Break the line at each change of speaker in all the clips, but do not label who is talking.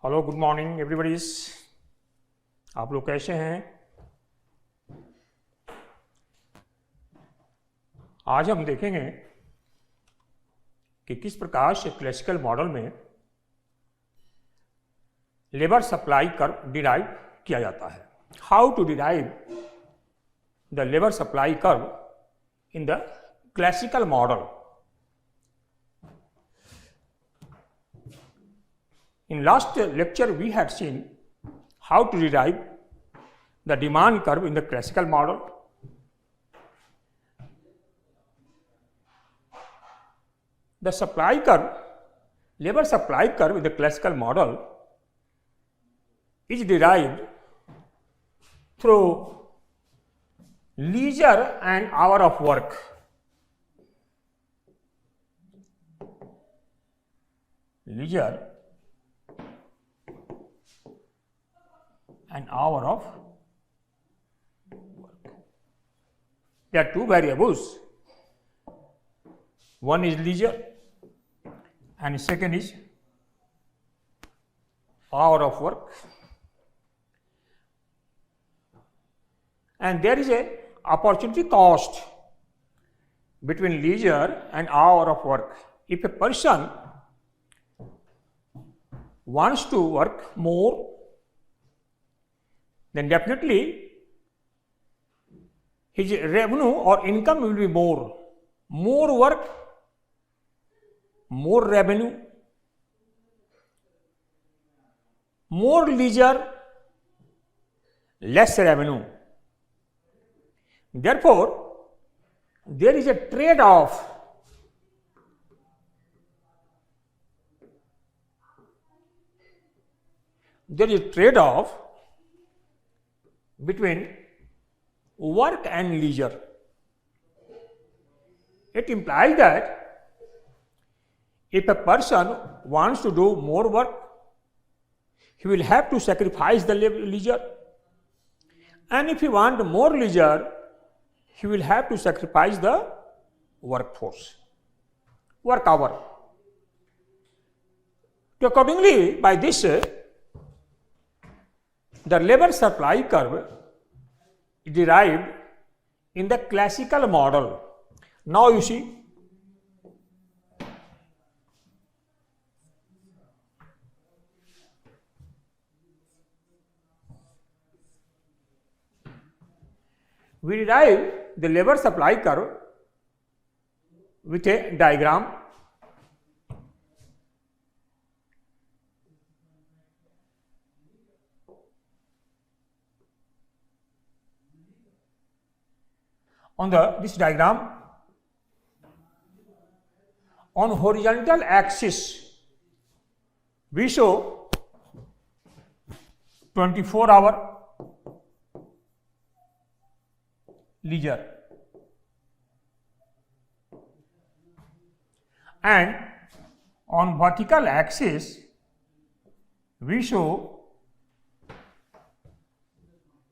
Hello, good morning everybody's. आप लोग कैसे हैं? आज हम देखेंगे कि किस प्रकार से क्लासिकल मॉडल में लेबर सप्लाई कर्व डिराइव किया जाता है। How to derive the labour supply curve in the classical model. In last lecture, we had seen how to derive the demand curve in the classical model. The supply curve, labor supply curve in the classical model is derived through leisure and hour of work. Leisure an hour of work. There are two variables. One is leisure and second is hour of work. And there is a opportunity cost between leisure and hour of work. If a person wants to work more, then definitely his revenue or income will be more. More work, more revenue. More leisure, less revenue. Therefore, there is a trade-off. There is a trade-off between work and leisure. It implies that if a person wants to do more work, he will have to sacrifice the leisure, and if he wants more leisure, he will have to sacrifice the workforce, work hour. So accordingly, by this, the labor supply curve is derived in the classical model. Now you see, we derive the labor supply curve with a diagram. On this diagram, on horizontal axis, we show 24-hour leisure, and on vertical axis, we show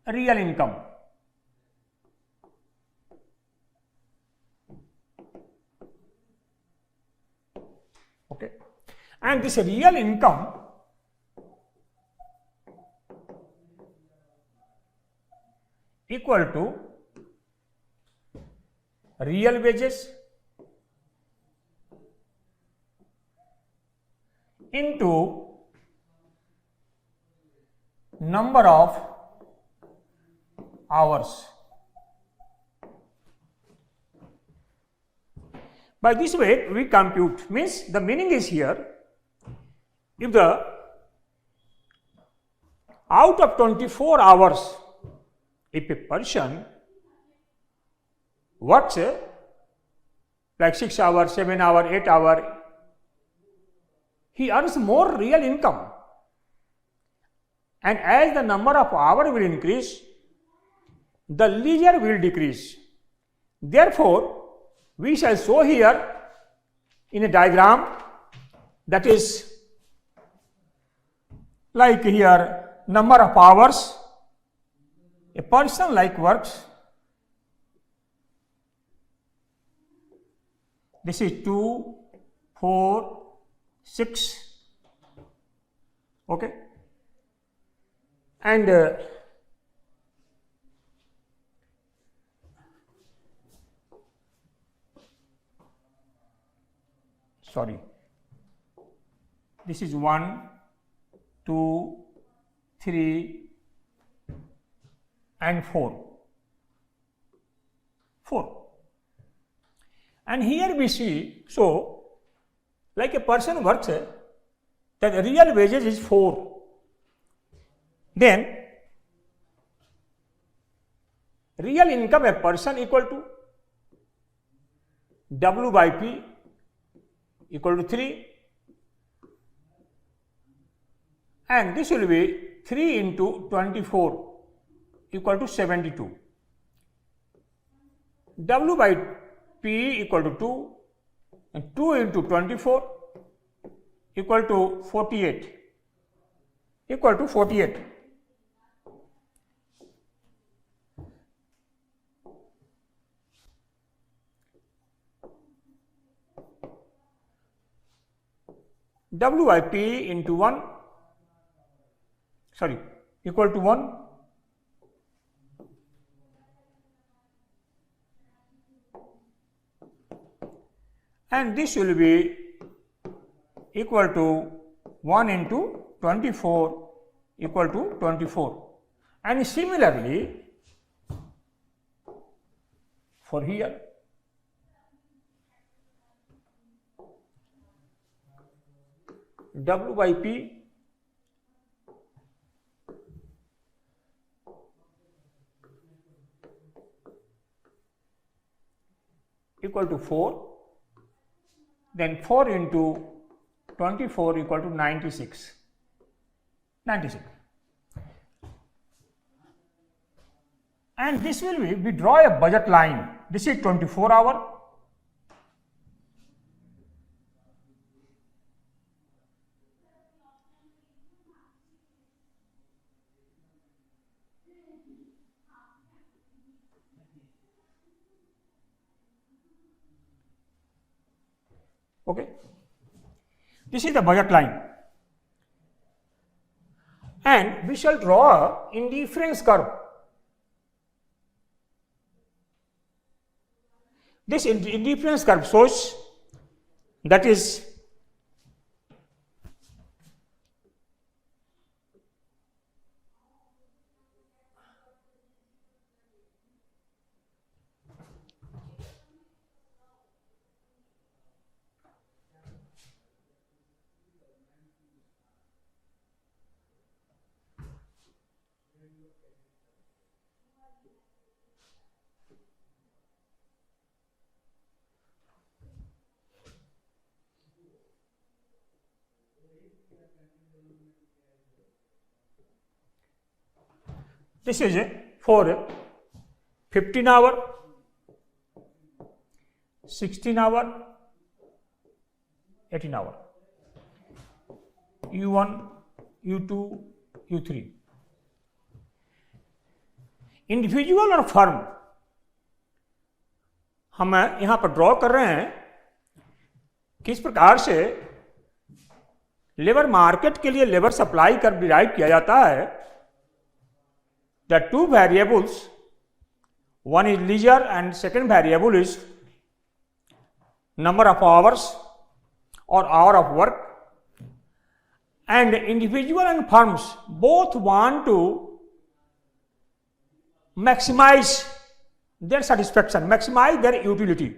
real income. Okay. And this real income equal to real wages into number of hours. By this way, we compute, means the meaning is here, if the out of 24 hours, if a person works like 6 hours, 7 hours, 8 hours, he earns more real income. And as the number of hours will increase, the leisure will decrease. Therefore, we shall show here in a diagram, that is like here number of hours a person like works. This is 2, 4, 6, Okay, and sorry, this is 1, 2, 3 and 4. And here we see, so like a person works, the real wages is 4. Then real income a person equal to W by P equal to 3, and this will be 3 into 24 equal to 72. W by P equal to 2, and 2 into 24 equal to 48, equal to 48. W by P into 1, sorry, equal to 1, and this will be equal to 1 into 24 equal to 24. And similarly for here, W by P equal to 4, then 4 into 24 equal to 96. And this will be, we draw a budget line. This is 24 hour. Okay, this is the budget line, and we shall draw indifference curve. This indifference curve shows that is this is for 15 hour, 16 hour, 18 hour, U1, U2, U3. Individual और firm हम यहाँ पर draw कर रहे हैं किस प्रकार से लेबर मार्केट के लिए लेबर सप्लाई कर डिराइव किया जाता है. The two variables, one is leisure and second variable is number of hours or hour of work, and individual and firms both want to maximize their satisfaction, maximize their utility,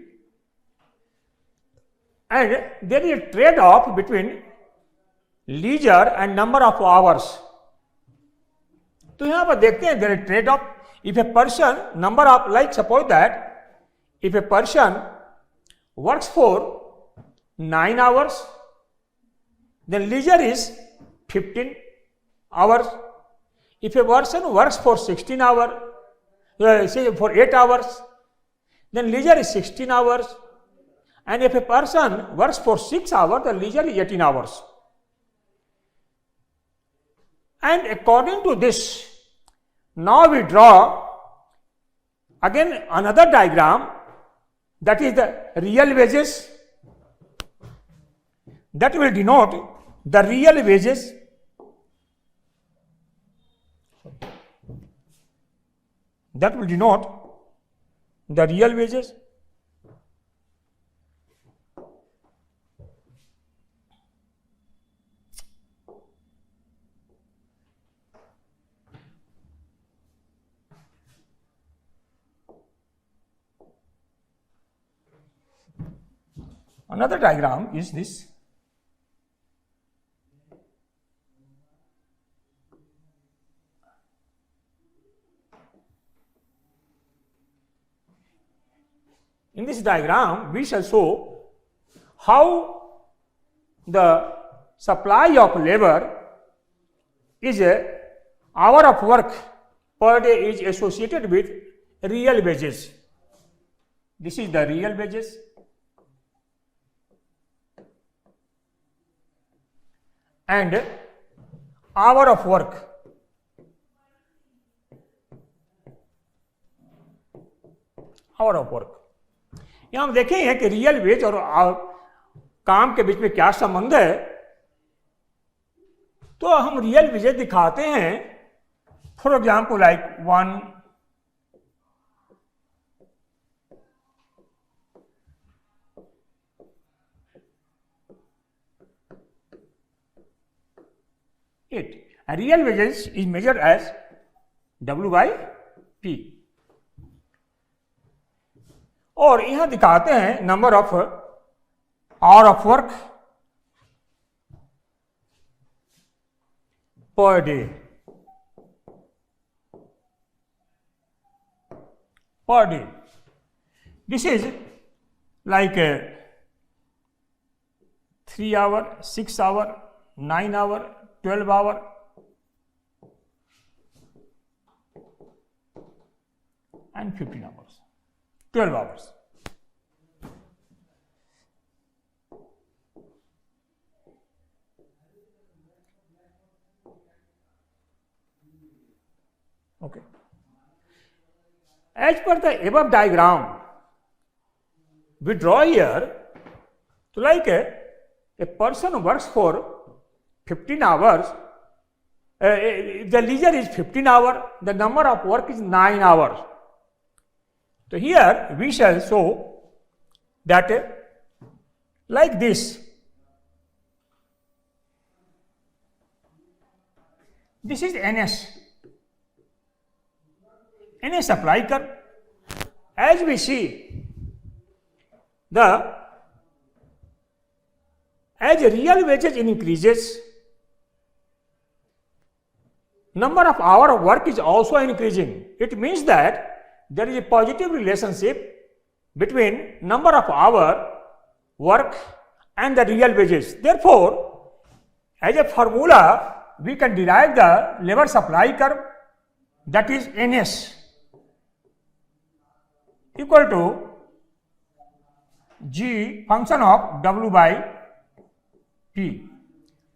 and there is a trade-off between leisure and number of hours. तो यहाँ पर देखते हैं there is trade-off. If a person number of, like suppose that if a person works for 9 hours, then leisure is 15 hours. If a person works for 16 hours, say for 8 hours, then leisure is 16 hours. And if a person works for 6 hours, the leisure is 18 hours. And according to this, now we draw again another diagram, that is the real wages, that will denote the real wages that will denote the real wages. Another diagram is this. In this diagram, we shall show how the supply of labor is a hour of work per day is associated with real wages. This is the real wages. And hour of work. Hour of work. यहाँ हम देखें हैं कि real veg और काम के बीच में क्या संबंध है, तो हम रियल वेजेस दिखाते हैं. For example like 1:8. And real wages is measured as W by P. और यहां दिखाते हैं number of hour of work per day. Per day. This is like 3 hour, 6 hour, 9 hour, 12 hour. And 15 hours. 12 hours. Okay. As per the above diagram, we draw here, so like a person works for 15 hours, the leisure is 15 hours, the number of work is 9 hours. So here we shall show that like this. This is NS. NS supply curve. As we see, as real wages increases, number of hour of work is also increasing. It means that there is a positive relationship between number of hour work and the real wages. Therefore, as a formula, we can derive the labor supply curve, that is NS equal to G function of W by P.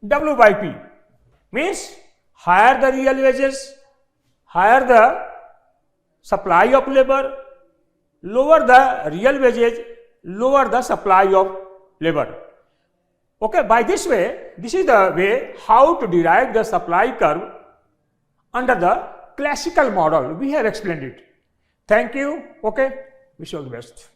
W by P means higher the real wages, higher the supply of labor, lower the real wages, lower the supply of labor. Okay, by this way, this is the way how to derive the supply curve under the classical model. We have explained it. Thank you. Okay, wish you all the best.